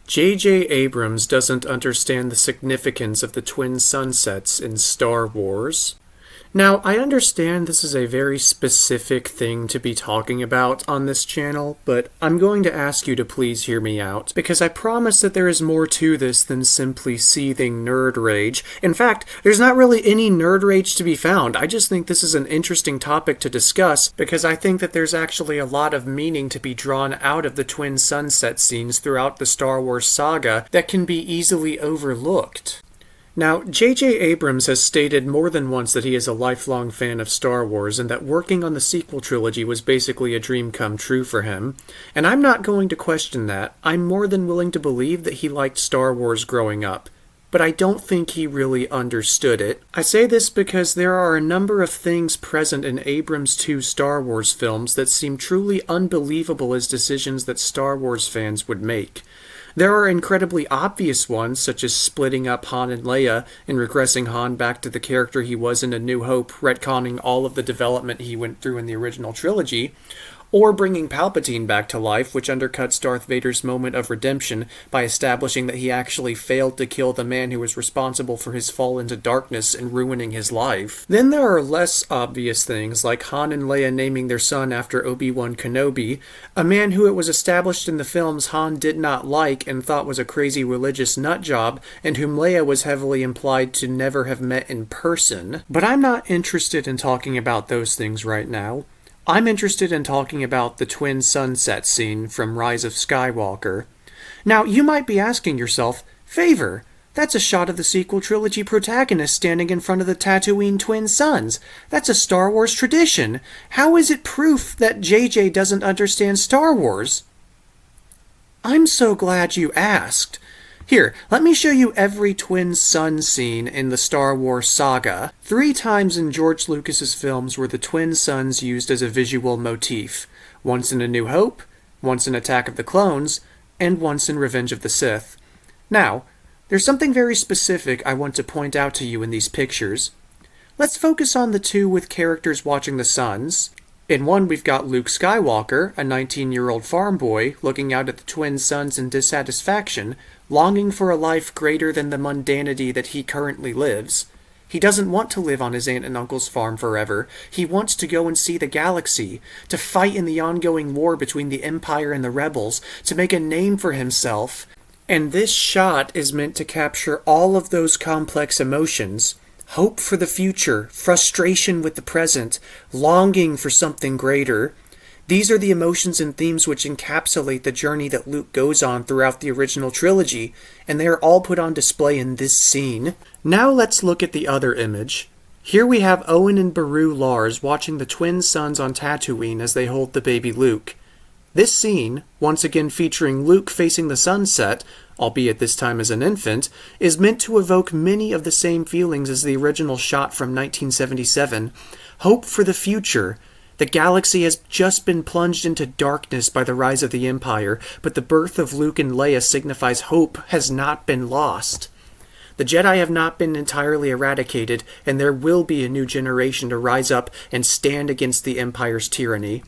J.J. Abrams doesn't understand the significance of the twin sunsets in Star Wars. Now, I understand this is a very specific thing to be talking about on this channel, but I'm going to ask you to please hear me out, because I promise that there is more to this than simply seething nerd rage. In fact, there's not really any nerd rage to be found. I just think this is an interesting topic to discuss, because I think that there's actually a lot of meaning to be drawn out of the twin sunset scenes throughout the Star Wars saga that can be easily overlooked. Now, J.J. Abrams has stated more than once that he is a lifelong fan of Star Wars and that working on the sequel trilogy was basically a dream come true for him. And I'm not going to question that. I'm more than willing to believe that he liked Star Wars growing up. But I don't think he really understood it. I say this because there are a number of things present in Abrams' two Star Wars films that seem truly unbelievable as decisions that Star Wars fans would make. There are incredibly obvious ones, such as splitting up Han and Leia and regressing Han back to the character he was in A New Hope, retconning all of the development he went through in the original trilogy, or bringing Palpatine back to life, which undercuts Darth Vader's moment of redemption by establishing that he actually failed to kill the man who was responsible for his fall into darkness and ruining his life. Then there are less obvious things, like Han and Leia naming their son after Obi-Wan Kenobi, a man who it was established in the films Han did not like and thought was a crazy religious nutjob, and whom Leia was heavily implied to never have met in person. But I'm not interested in talking about those things right now. I'm interested in talking about the twin sunset scene from Rise of Skywalker. Now, you might be asking yourself, Favor, that's a shot of the sequel trilogy protagonist standing in front of the Tatooine twin suns. That's a Star Wars tradition. How is it proof that JJ doesn't understand Star Wars? I'm so glad you asked. Here, let me show you every twin sun scene in the Star Wars saga. 3 times in George Lucas's films were the twin suns used as a visual motif. Once in A New Hope, once in Attack of the Clones, and once in Revenge of the Sith. Now, there's something very specific I want to point out to you in these pictures. Let's focus on the 2 with characters watching the suns. In one, we've got Luke Skywalker, a 19-year-old farm boy, looking out at the twin suns in dissatisfaction, longing for a life greater than the mundanity that he currently lives. He doesn't want to live on his aunt and uncle's farm forever. He wants to go and see the galaxy, to fight in the ongoing war between the Empire and the Rebels, to make a name for himself. And this shot is meant to capture all of those complex emotions. Hope for the future, frustration with the present, longing for something greater. These are the emotions and themes which encapsulate the journey that Luke goes on throughout the original trilogy, and they are all put on display in this scene. Now let's look at the other image. Here we have Owen and Beru Lars watching the twin suns on Tatooine as they hold the baby Luke. This scene, once again featuring Luke facing the sunset, albeit this time as an infant, is meant to evoke many of the same feelings as the original shot from 1977. Hope for the future. The galaxy has just been plunged into darkness by the rise of the Empire, but the birth of Luke and Leia signifies hope has not been lost. The Jedi have not been entirely eradicated, and there will be a new generation to rise up and stand against the Empire's tyranny.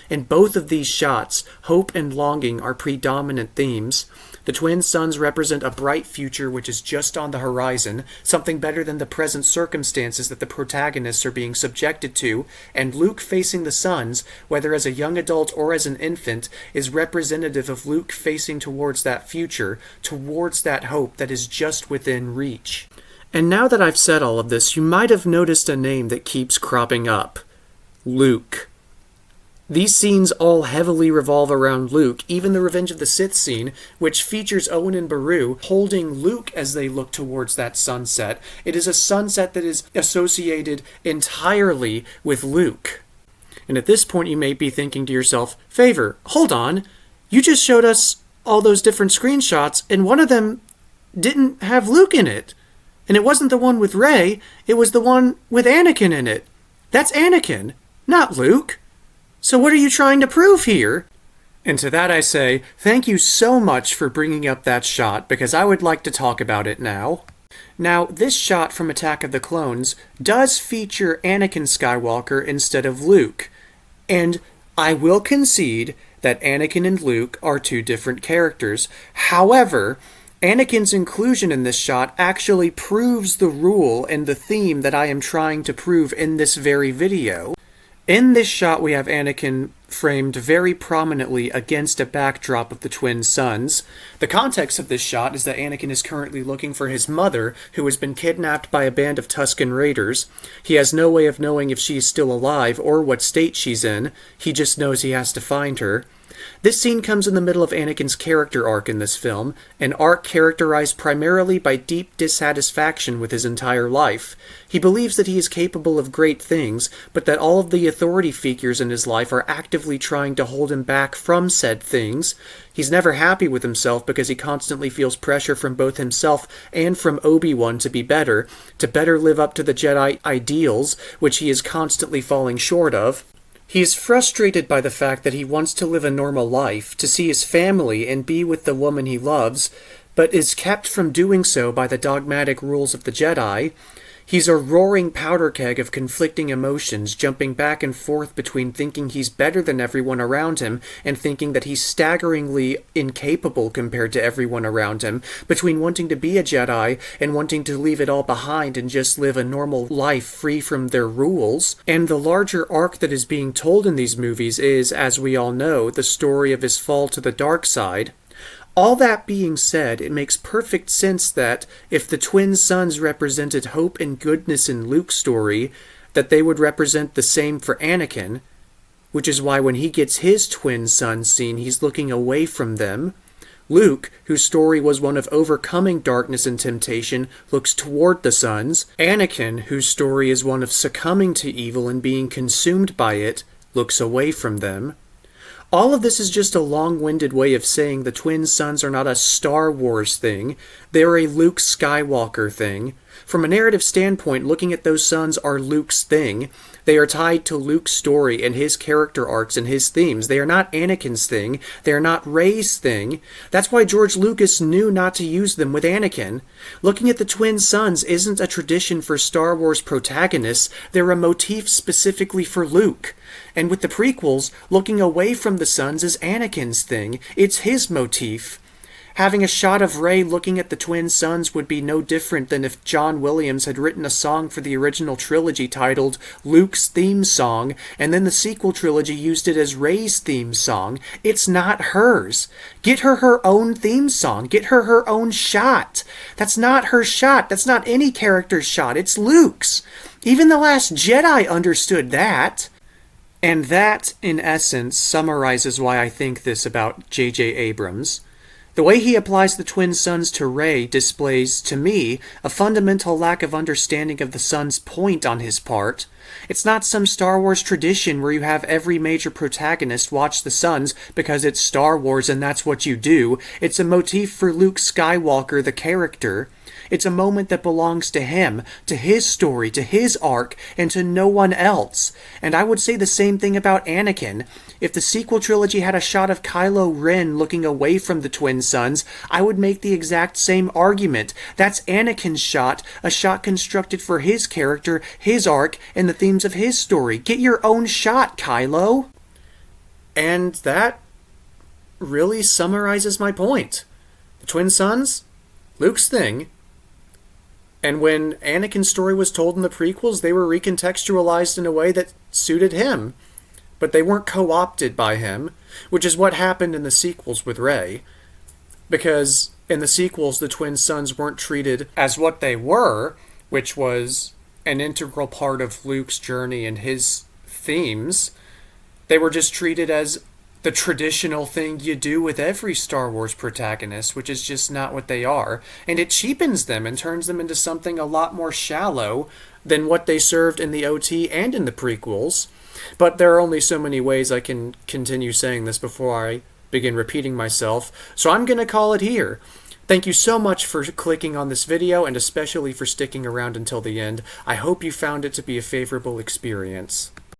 In both of these shots, hope and longing are predominant themes. The twin suns represent a bright future which is just on the horizon, something better than the present circumstances that the protagonists are being subjected to, and Luke facing the suns, whether as a young adult or as an infant, is representative of Luke facing towards that future, towards that hope that is just within reach. And now that I've said all of this, you might have noticed a name that keeps cropping up. Luke. These scenes all heavily revolve around Luke, even the Revenge of the Sith scene, which features Owen and Beru holding Luke as they look towards that sunset. It is a sunset that is associated entirely with Luke. And at this point you may be thinking to yourself, Favor, hold on, you just showed us all those different screenshots, and one of them didn't have Luke in it. And it wasn't the one with Rey, it was the one with Anakin in it. That's Anakin, not Luke. So what are you trying to prove here? And to that I say, thank you so much for bringing up that shot, because I would like to talk about it now. Now, this shot from Attack of the Clones does feature Anakin Skywalker instead of Luke. And I will concede that Anakin and Luke are two different characters. However, Anakin's inclusion in this shot actually proves the rule and the theme that I am trying to prove in this very video. In this shot, we have Anakin framed very prominently against a backdrop of the twin suns. The context of this shot is that Anakin is currently looking for his mother, who has been kidnapped by a band of Tusken Raiders. He has no way of knowing if she is still alive or what state she's in. He just knows he has to find her. This scene comes in the middle of Anakin's character arc in this film, an arc characterized primarily by deep dissatisfaction with his entire life. He believes that he is capable of great things, but that all of the authority figures in his life are actively trying to hold him back from said things. He's never happy with himself because he constantly feels pressure from both himself and from Obi-Wan to be better, to better live up to the Jedi ideals, which he is constantly falling short of. He is frustrated by the fact that he wants to live a normal life, to see his family and be with the woman he loves, but is kept from doing so by the dogmatic rules of the Jedi. He's a roaring powder keg of conflicting emotions, jumping back and forth between thinking he's better than everyone around him and thinking that he's staggeringly incapable compared to everyone around him, between wanting to be a Jedi and wanting to leave it all behind and just live a normal life free from their rules. And the larger arc that is being told in these movies is, as we all know, the story of his fall to the dark side. All that being said, it makes perfect sense that, if the twin suns represented hope and goodness in Luke's story, that they would represent the same for Anakin, which is why when he gets his twin sun scene, he's looking away from them. Luke, whose story was one of overcoming darkness and temptation, looks toward the suns. Anakin, whose story is one of succumbing to evil and being consumed by it, looks away from them. All of this is just a long-winded way of saying the twin suns are not a Star Wars thing, they're a Luke Skywalker thing. From a narrative standpoint, looking at those suns are Luke's thing. They are tied to Luke's story and his character arcs and his themes. They are not Anakin's thing. They are not Rey's thing. That's why George Lucas knew not to use them with Anakin. Looking at the twin suns isn't a tradition for Star Wars protagonists. They're a motif specifically for Luke. And with the prequels, looking away from the suns is Anakin's thing. It's his motif. Having a shot of Rey looking at the twin suns would be no different than if John Williams had written a song for the original trilogy titled Luke's Theme Song, and then the sequel trilogy used it as Rey's theme song. It's not hers. Get her her own theme song. Get her her own shot. That's not her shot. That's not any character's shot. It's Luke's. Even The Last Jedi understood that. And that, in essence, summarizes why I think this about J.J. Abrams. The way he applies the twin suns to Rey displays, to me, a fundamental lack of understanding of the sun's point on his part. It's not some Star Wars tradition where you have every major protagonist watch the suns because it's Star Wars and that's what you do. It's a motif for Luke Skywalker, the character. It's a moment that belongs to him, to his story, to his arc, and to no one else. And I would say the same thing about Anakin. If the sequel trilogy had a shot of Kylo Ren looking away from the twin suns, I would make the exact same argument. That's Anakin's shot, a shot constructed for his character, his arc, and the themes of his story. Get your own shot, Kylo. And that really summarizes my point. The twin suns, Luke's thing. And when Anakin's story was told in the prequels, they were recontextualized in a way that suited him. But they weren't co-opted by him, which is what happened in the sequels with Rey. Because in the sequels, the twin suns weren't treated as what they were, which was an integral part of Luke's journey and his themes. They were just treated as the traditional thing you do with every Star Wars protagonist, which is just not what they are. And it cheapens them and turns them into something a lot more shallow than what they served in the OT and in the prequels. But there are only so many ways I can continue saying this before I begin repeating myself, so I'm going to call it here. Thank you so much for clicking on this video, and especially for sticking around until the end. I hope you found it to be a favorable experience.